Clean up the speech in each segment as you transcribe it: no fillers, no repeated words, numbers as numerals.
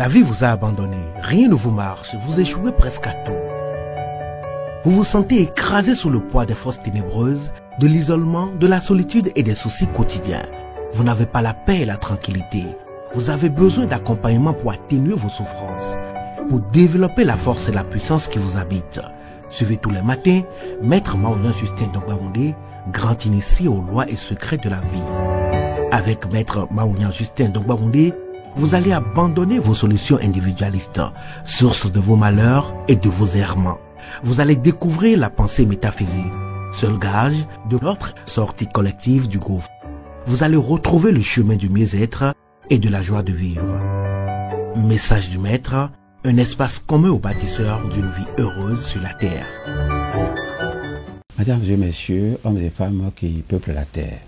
La vie vous a abandonné, rien ne vous marche, vous échouez presque à tout. Vous vous sentez écrasé sous le poids des forces ténébreuses, de l'isolement, de la solitude et des soucis quotidiens. Vous n'avez pas la paix et la tranquillité. Vous avez besoin d'accompagnement pour atténuer vos souffrances, pour développer la force et la puissance qui vous habitent. Suivez tous les matins Maître Maouyan Justin Dongbaoundé, grand initié aux lois et secrets de la vie. Avec Maître Maouyan Justin Dongbaoundé, vous allez abandonner vos solutions individualistes, source de vos malheurs et de vos errements. Vous allez découvrir la pensée métaphysique, seul gage de votre sortie collective du gouffre. Vous allez retrouver le chemin du mieux-être et de la joie de vivre. Message du Maître, un espace commun aux bâtisseurs d'une vie heureuse sur la terre. Mesdames et messieurs, hommes et femmes qui peuplent la terre,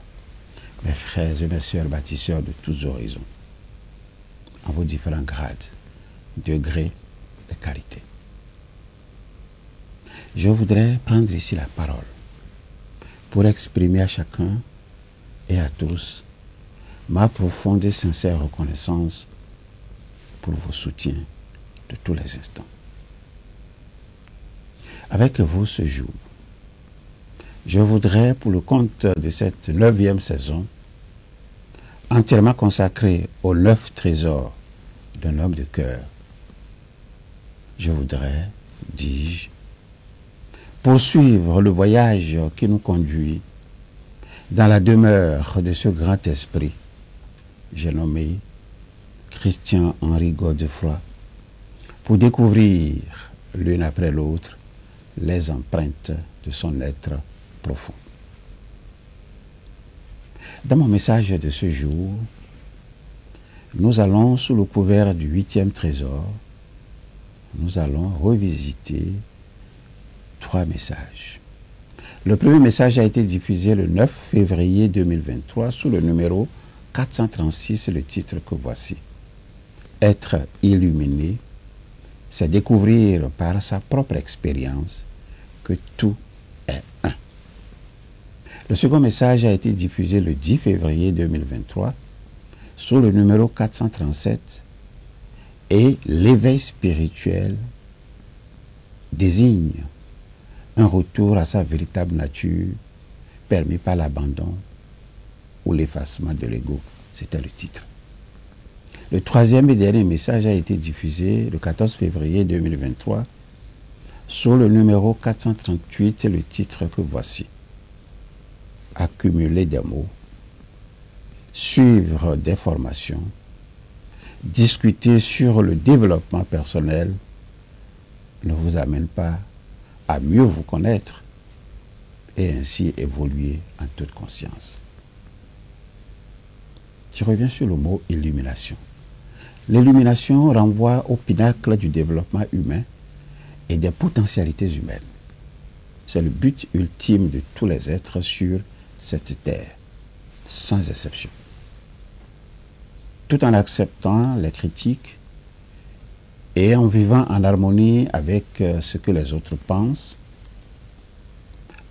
mes frères et mes sœurs bâtisseurs de tous horizons, en vos différents grades, degrés de qualité. Je voudrais prendre ici la parole pour exprimer à chacun et à tous ma profonde et sincère reconnaissance pour vos soutiens de tous les instants. Avec vous ce jour, je voudrais, pour le compte de cette 9e saison, entièrement consacrée aux 9 trésors d'un homme de cœur, je voudrais, dis-je, poursuivre le voyage qui nous conduit dans la demeure de ce grand esprit, j'ai nommé Christian-Henri Godefroy, pour découvrir l'une après l'autre les empreintes de son être profond. Dans mon message de ce jour, nous allons, sous le couvert du 8e trésor, nous allons revisiter 3 messages. Le premier message a été diffusé le 9 février 2023 sous le numéro 436, le titre que voici. Être illuminé, c'est découvrir par sa propre expérience que tout est un. Le second message a été diffusé le 10 février 2023 sous le numéro 437 et l'éveil spirituel désigne un retour à sa véritable nature permis par l'abandon ou l'effacement de l'ego. C'était le titre. Le troisième et dernier message a été diffusé le 14 février 2023 sur le numéro 438 et le titre que voici. Accumuler des mots, suivre des formations, discuter sur le développement personnel ne vous amène pas à mieux vous connaître et ainsi évoluer en toute conscience. Je reviens sur le mot illumination. L'illumination renvoie au pinacle du développement humain et des potentialités humaines. C'est le but ultime de tous les êtres sur cette terre, sans exception. Tout en acceptant les critiques et en vivant en harmonie avec ce que les autres pensent,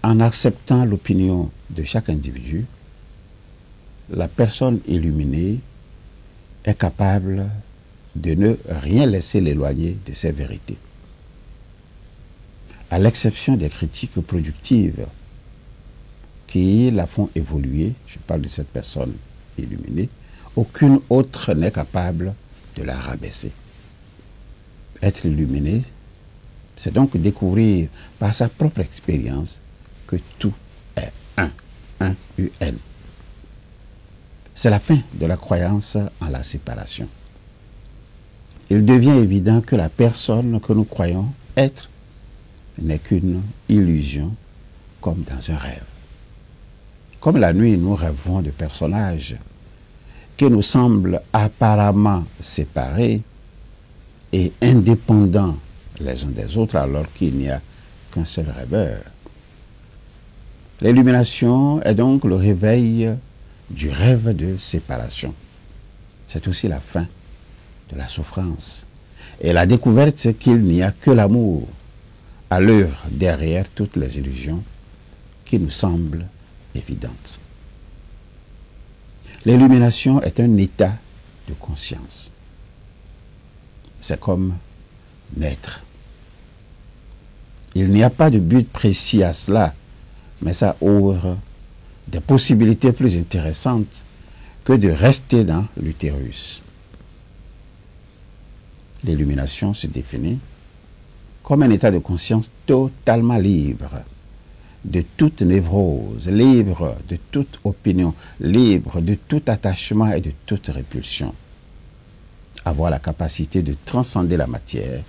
en acceptant l'opinion de chaque individu, la personne illuminée est capable de ne rien laisser l'éloigner de ses vérités. À l'exception des critiques productives qui la font évoluer, je parle de cette personne illuminée, aucune autre n'est capable de la rabaisser. Être illuminé, c'est donc découvrir par sa propre expérience que tout est un, un. C'est la fin de la croyance en la séparation. Il devient évident que la personne que nous croyons être n'est qu'une illusion, comme dans un rêve. Comme la nuit, nous rêvons de personnages qui nous semblent apparemment séparés et indépendants les uns des autres, alors qu'il n'y a qu'un seul rêveur. L'illumination est donc le réveil du rêve de séparation. C'est aussi la fin de la souffrance et la découverte qu'il n'y a que l'amour à l'œuvre derrière toutes les illusions qui nous semblent évidentes. L'illumination est un état de conscience. c'est comme naître. Il n'y a pas de but précis à cela, mais ça ouvre des possibilités plus intéressantes que de rester dans l'utérus. L'illumination se définit comme un état de conscience totalement libre de toute névrose, libre de toute opinion, libre de tout attachement et de toute répulsion. Avoir la capacité de transcender la matière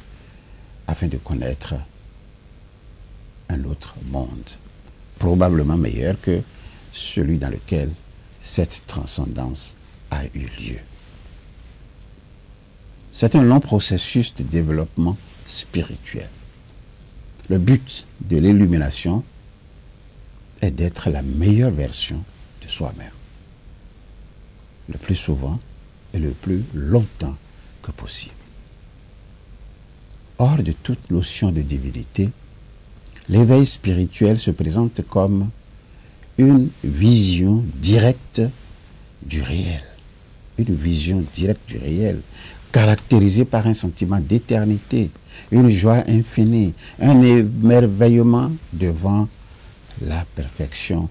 afin de connaître un autre monde, probablement meilleur que celui dans lequel cette transcendance a eu lieu. C'est un long processus de développement spirituel. Le but de l'illumination est d'être la meilleure version de soi-même, le plus souvent et le plus longtemps que possible. Hors de toute notion de divinité, l'éveil spirituel se présente comme une vision directe du réel. Une vision directe du réel, caractérisée par un sentiment d'éternité, une joie infinie, un émerveillement devant la perfection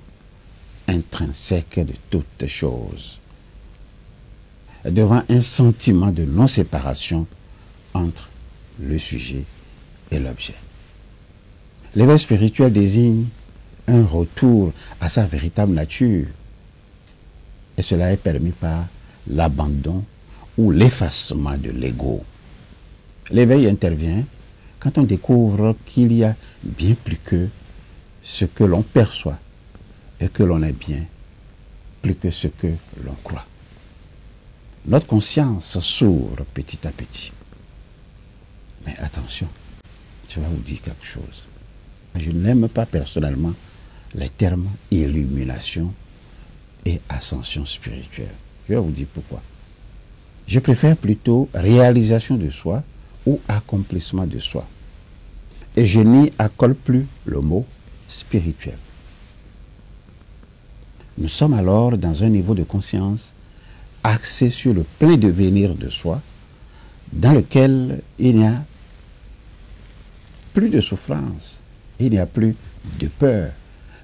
intrinsèque de toutes choses, devant un sentiment de non-séparation entre le sujet et l'objet. L'éveil spirituel désigne un retour à sa véritable nature, et cela est permis par l'abandon ou l'effacement de l'ego. L'éveil intervient quand on découvre qu'il y a bien plus que ce que l'on perçoit et que l'on est bien plus que ce que l'on croit. Notre conscience s'ouvre petit à petit. Mais attention, je vais vous dire quelque chose. Je n'aime pas personnellement les termes illumination et ascension spirituelle. Je vais vous dire pourquoi. Je préfère plutôt réalisation de soi ou accomplissement de soi. Et je n'y accole plus le mot spirituel. Nous sommes alors dans un niveau de conscience axé sur le plein devenir de soi, dans lequel il n'y a plus de souffrance, il n'y a plus de peur,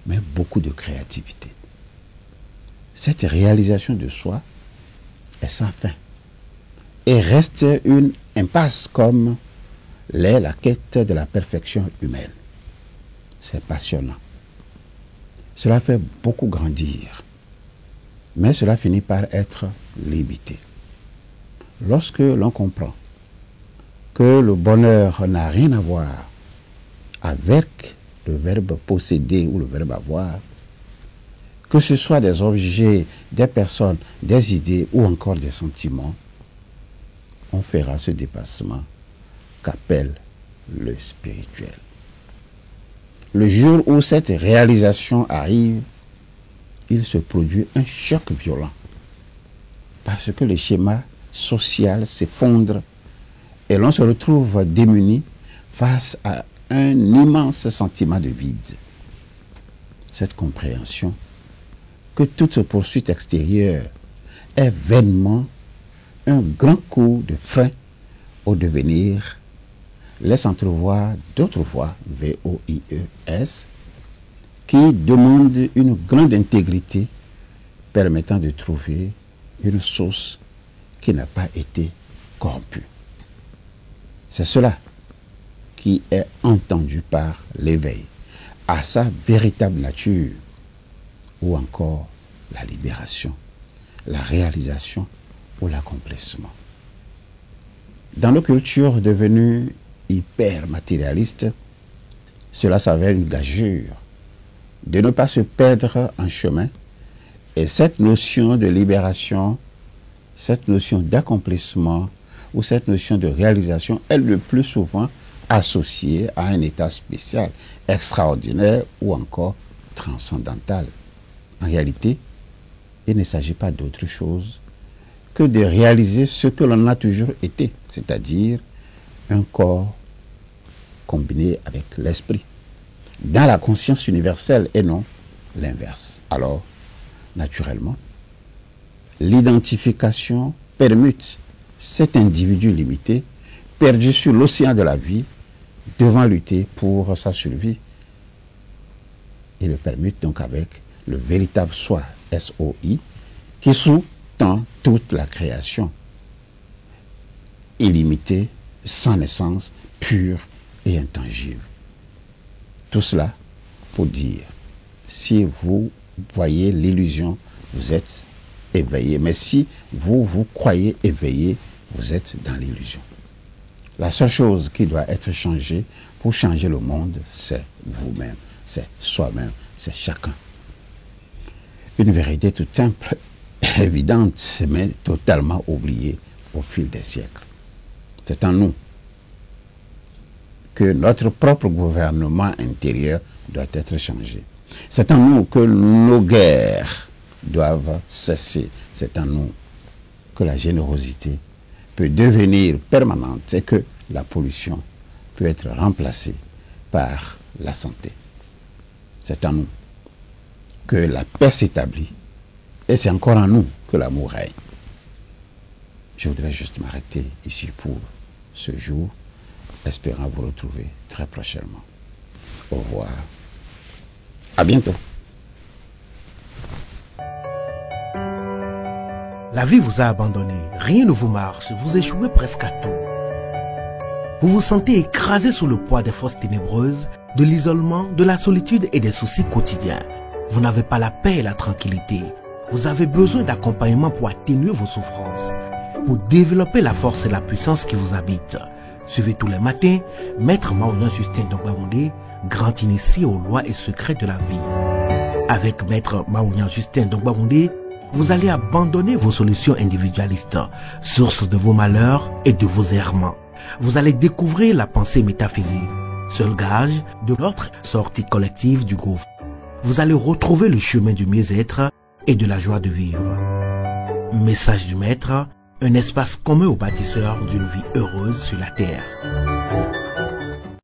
mais beaucoup de créativité. Cette réalisation de soi est sans fin et reste une impasse comme l'est la quête de la perfection humaine. C'est passionnant. Cela fait beaucoup grandir, mais cela finit par être limité. Lorsque l'on comprend que le bonheur n'a rien à voir avec le verbe posséder ou le verbe avoir, que ce soit des objets, des personnes, des idées ou encore des sentiments, on fera ce dépassement qu'appelle le spirituel. Le jour où cette réalisation arrive, il se produit un choc violent parce que le schéma social s'effondre et l'on se retrouve démuni face à un immense sentiment de vide. Cette compréhension que toute poursuite extérieure est vainement un grand coup de frein au devenir laisse entrevoir d'autres voies, VOIES, qui demandent une grande intégrité permettant de trouver une source qui n'a pas été corrompue. C'est cela qui est entendu par l'éveil à sa véritable nature, ou encore la libération, la réalisation ou l'accomplissement. Dans nos cultures devenues hyper matérialistes, cela s'avère une gageure de ne pas se perdre en chemin, et cette notion de libération, cette notion d'accomplissement ou cette notion de réalisation est le plus souvent associée à un état spécial, extraordinaire ou encore transcendantal. En réalité, il ne s'agit pas d'autre chose que de réaliser ce que l'on a toujours été, c'est-à-dire un corps combiné avec l'esprit, dans la conscience universelle et non l'inverse. Alors, naturellement, l'identification permute cet individu limité perdu sur l'océan de la vie, devant lutter pour sa survie. Il le permute donc avec le véritable soi, SOI, qui sous-tend toute la création, illimitée, sans naissance, pure et intangible. Tout cela pour dire, si vous voyez l'illusion, vous êtes éveillé. Mais si vous croyez éveillé, vous êtes dans l'illusion. La seule chose qui doit être changée pour changer le monde, c'est vous-même, c'est soi-même, c'est chacun. Une vérité toute simple, évidente, mais totalement oubliée au fil des siècles. C'est en nous que notre propre gouvernement intérieur doit être changé. C'est en nous que nos guerres doivent cesser. C'est en nous que la générosité peut devenir permanente et que la pollution peut être remplacée par la santé. C'est en nous que la paix s'établit et c'est encore en nous que l'amour règne. Je voudrais juste m'arrêter ici pour ce jour, espérant vous retrouver très prochainement. Au revoir. À bientôt. La vie vous a abandonné, rien ne vous marche, vous échouez presque à tout. Vous vous sentez écrasé sous le poids des forces ténébreuses, de l'isolement, de la solitude et des soucis quotidiens. Vous n'avez pas la paix et la tranquillité. Vous avez besoin d'accompagnement pour atténuer vos souffrances, pour développer la force et la puissance qui vous habitent. Suivez tous les matins Maître Maouyan Justin Dongbaoundé, grand initié aux lois et secrets de la vie. Avec Maître Maouyan Justin Dongbaoundé, vous allez abandonner vos solutions individualistes, source de vos malheurs et de vos errements. Vous allez découvrir la pensée métaphysique, seul gage de notre sortie collective du gouffre. Vous allez retrouver le chemin du mieux-être et de la joie de vivre. Message du Maître, un espace commun aux bâtisseurs d'une vie heureuse sur la terre.